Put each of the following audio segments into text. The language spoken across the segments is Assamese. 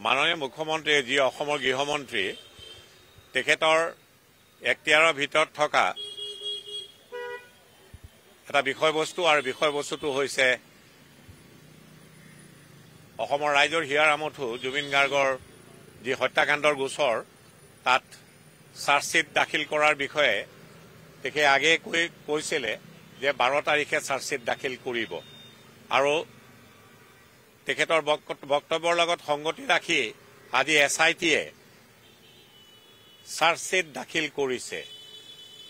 মাননীয় মুখ্যমন্ত্ৰীয়ে যি অসমৰ গৃহমন্ত্ৰী তেখেতৰ এখতিয়াৰৰ ভিতৰত থকা এটা বিষয়বস্তু আৰু বিষয়বস্তুটো হৈছে অসমৰ ৰাইজৰ হিয়াৰ আমঠু জুবিন গাৰ্গৰ যি হত্যাকাণ্ডৰ গোচৰ তাত চাৰ্জশ্বিট দাখিল কৰাৰ বিষয়ে তেখেতে আগে কৈছিলে যে 12 তাৰিখে চাৰ্জশ্বিট দাখিল কৰিব আৰু তেখেতৰ বক্তব্যৰ লগত সংগতি ৰাখি আজি SIT-য়ে চাৰ্জশ্বিট দাখিল কৰিছে।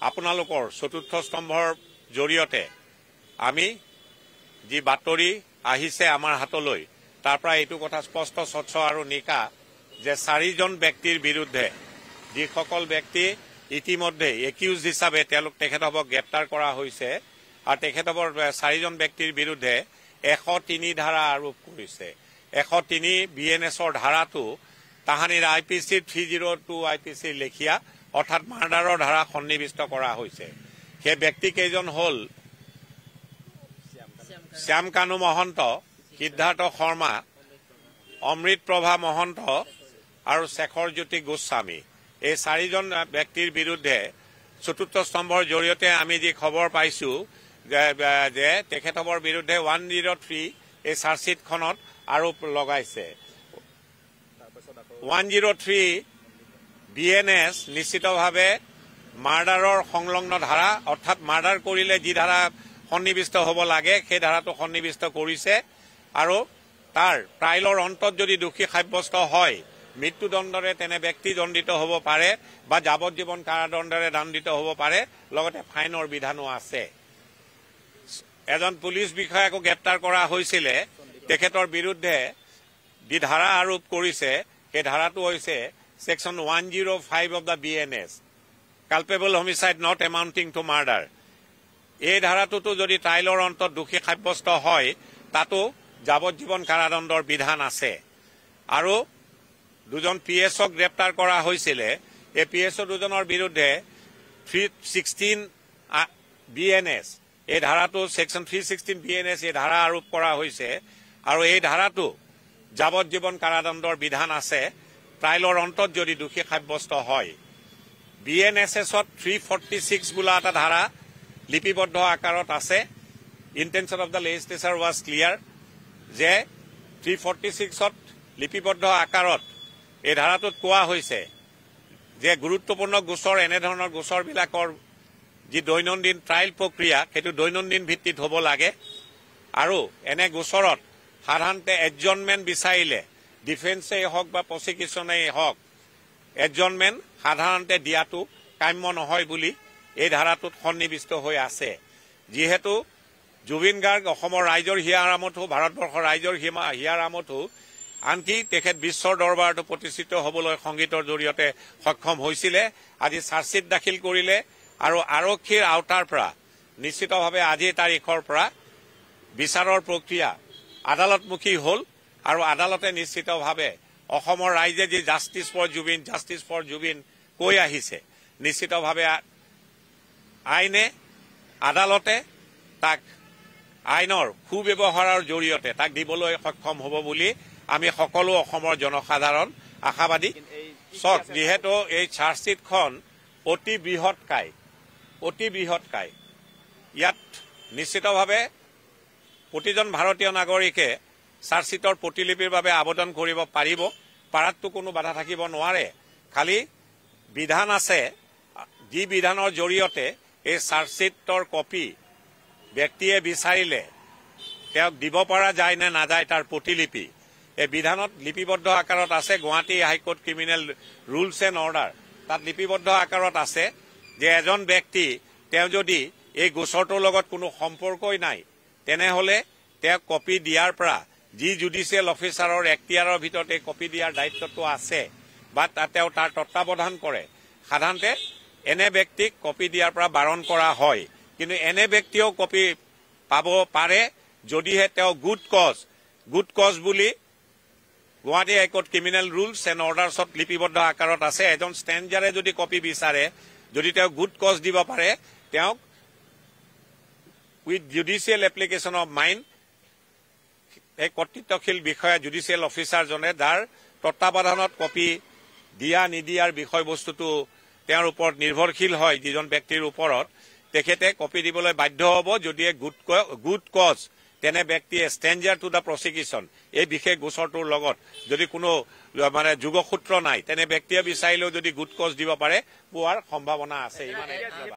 আপোনালোকৰ চতুৰ্থ স্তম্ভৰ জৰিয়তে আমি যি বাতৰি আহিছে আমাৰ হাতলৈ তাৰ পৰা এইটো কথা স্পষ্ট স্বচ্ছ আৰু নিকা যে 4জন ব্যক্তিৰ বিৰুদ্ধে যিসকল ব্যক্তি ইতিমধ্যে একিউজ হিচাপে তেখেতক গ্ৰেপ্তাৰ কৰা হৈছে আৰু তেখেতকৰ 4জন ব্যক্তিৰ বিৰুদ্ধে 103 ধাৰা আৰোপ কৰিছে। 103 BNSৰ ধাৰাটো তাহানিৰ IPC 302 IPC লেখিয়া অৰ্থাৎ মাৰ্ডাৰৰ ধাৰা সন্নিবিষ্ট কৰা হৈছে। সেই ব্যক্তিকেইজন হ'ল শ্যাম কানু মহন্ত, সিদ্ধাৰ্থ শৰ্মা, অমৃত প্ৰভা মহন্ত আৰু শেখৰ জ্যোতি গোস্বামী। এই 4জন ব্যক্তিৰ বিৰুদ্ধে চতুৰ্থ স্তম্ভৰ জৰিয়তে আমি যি খবৰ পাইছো যে তেখেতৰ বিৰুদ্ধে 103 এই চাৰ্জশ্বিটখনত আৰোপ লগাইছে। 103 BNS নিশ্চিতভাৱে মাৰ্ডাৰৰ সংলগ্ন ধাৰা অৰ্থাৎ মাৰ্ডাৰ কৰিলে যি ধাৰা সন্নিবিষ্ট হ'ব লাগে সেই ধাৰাটো সন্নিবিষ্ট কৰিছে আৰু তাৰ ট্ৰাইলৰ অন্তত যদি দোষী সাব্যস্ত হয় মৃত্যুদণ্ডৰে তেনে ব্যক্তি দণ্ডিত হ'ব পাৰে বা যাৱজ্জীৱন কাৰাদণ্ডৰে দণ্ডিত হ'ব পাৰে, লগতে ফাইনৰ বিধানো আছে। এজন পুলিচ বিষয়াকো গ্ৰেপ্তাৰ কৰা হৈছিলে। তেখেতৰ বিৰুদ্ধে যি ধাৰা আৰোপ কৰিছে সেই ধাৰাটো হৈছে section 105 of the BNS, culpable homicide not amounting to murder. এই ধাৰাটোতো যদি ট্ৰাইলৰ অন্তত দোষী সাব্যস্ত হয় তাতো যাৱজ্জীৱন কাৰাদণ্ডৰ বিধান আছে। আৰু দুজন PSক গ্ৰেপ্তাৰ কৰা হৈছিলে। এই PS দুজনৰ বিৰুদ্ধে 316 BNS এই ধাৰাটো সেকশন 316 BNS এই ধাৰা আৰোপ কৰা হৈছে আৰু এই ধাৰাটো যাৱজ্জীৱন কাৰাদণ্ডৰ বিধান আছে ট্ৰাইলৰ অন্তত যদি দোষী সাব্যস্ত হয়। BNSSত 346 বোলা এটা ধাৰা লিপিবদ্ধ আকাৰত আছে। Intention of the legislature was clear যে 346ত লিপিবদ্ধ আকাৰত এই ধাৰাটোত কোৱা হৈছে যে গুৰুত্বপূৰ্ণ গোচৰ এনেধৰণৰ গোচৰবিলাকৰ যি দৈনন্দিন ট্ৰাইল প্ৰক্ৰিয়া সেইটো দৈনন্দিন ভিত্তিত হ'ব লাগে আৰু এনে গোচৰত সাধাৰণতে এডজনমেণ্ট বিচাৰিলে ডিফেন্সেই হওক বা প্ৰচিকিউশ্যনেই হওক এডজনমেণ্ট সাধাৰণতে দিয়াটো কাম্য নহয় বুলি এই ধাৰাটোত সন্নিবিষ্ট হৈ আছে। যিহেতু জুবিন গাৰ্গ অসমৰ ৰাইজৰ হিয়াৰ আমঠু, ভাৰতবৰ্ষৰ ৰাইজৰ হিয়াৰ আমঠু, আনকি তেখেত বিশ্বৰ দৰবাৰতো প্ৰতিষ্ঠিত হ'বলৈ সংগীতৰ জৰিয়তে সক্ষম হৈছিলে। আজি চাৰ্জশ্বিট দাখিল কৰিলে আৰু আৰক্ষীৰ আওতাৰ পৰা নিশ্চিতভাৱে আজিৰ তাৰিখৰ পৰা বিচাৰৰ প্ৰক্ৰিয়া আদালতমুখী হ'ল আৰু আদালতে নিশ্চিতভাৱে অসমৰ ৰাইজে যি জাষ্টিছ ফৰ জুবিন কৈ আহিছে নিশ্চিতভাৱে আইনে আদালতে তাক আইনৰ সুব্যৱহাৰৰ জৰিয়তে তাক দিবলৈ সক্ষম হ'ব বুলি আমি সকলো অসমৰ জনসাধাৰণ আশাবাদী। চক যিহেতু এই চাৰ্জশ্বিটখন অতি বৃহৎকায় ইয়াত নিশ্চিতভাৱে প্ৰতিজন ভাৰতীয় নাগৰিকে চাৰ্জশ্বিটৰ প্ৰতিলিপিৰ বাবে আবেদন কৰিব পাৰিব। পাৰাততো কোনো বাধা থাকিব নোৱাৰে। খালি বিধান আছে যি বিধানৰ জৰিয়তে এই চাৰ্জশ্বিটৰ কপি ব্যক্তিয়ে বিচাৰিলে তেওঁক দিব পৰা যায় নে নাযায় তাৰ প্ৰতিলিপি এই বিধানত লিপিবদ্ধ আকাৰত আছে। Guwahati high court criminal rules and order তাত লিপিবদ্ধ আকাৰত আছে যে এজন ব্যক্তি তেওঁ যদি এই গোচৰটোৰ লগত কোনো সম্পৰ্কই নাই তেনেহলে তেওঁক কপি দিয়াৰ পৰা যি জুডিচিয়েল অফিচাৰৰ এখতিয়াৰৰ ভিতৰত এই কপি দিয়াৰ দায়িত্বটো আছে বা তেওঁ তাৰ তত্বাৱধান কৰে। সাধাৰণতে এনে ব্যক্তিক কপি দিয়াৰ পৰা বাৰণ কৰা হয়, কিন্তু এনে ব্যক্তিও কপি পাব পাৰে যদিহে তেওঁ গুড কজ বুলি Guwahati high court criminal rules and অৰ্ডাৰ্ছত লিপিবদ্ধ আকাৰত আছে। এজন ষ্ট্ৰেঞ্জাৰে যদি কপি বিচাৰে যদি তেওঁ গুড কজ দিব পাৰে তেওঁক with judicial application of mind এই কৰ্তৃত্বশীল বিষয়া জুডিচিয়েল অফিচাৰজনে যাৰ তত্ত্বাৱধানত কপি দিয়া নিদিয়াৰ বিষয়বস্তুটো তেওঁৰ ওপৰত নিৰ্ভৰশীল হয় যিজন ব্যক্তিৰ ওপৰত তেখেতে কপি দিবলৈ বাধ্য হ'ব যদিহে গুড কজ তেনে ব্যক্তিয়ে ষ্ট্ৰেঞ্জাৰ টু দ্য প্ৰচিকিউশ্যন এই বিশেষ গোচৰটোৰ লগত যদি কোনো মানে যোগসূত্ৰ নাই তেনে ব্যক্তিয়ে বিচাৰিলেও যদি গুড কজ দিব পাৰে পোৱাৰ সম্ভাৱনা আছে।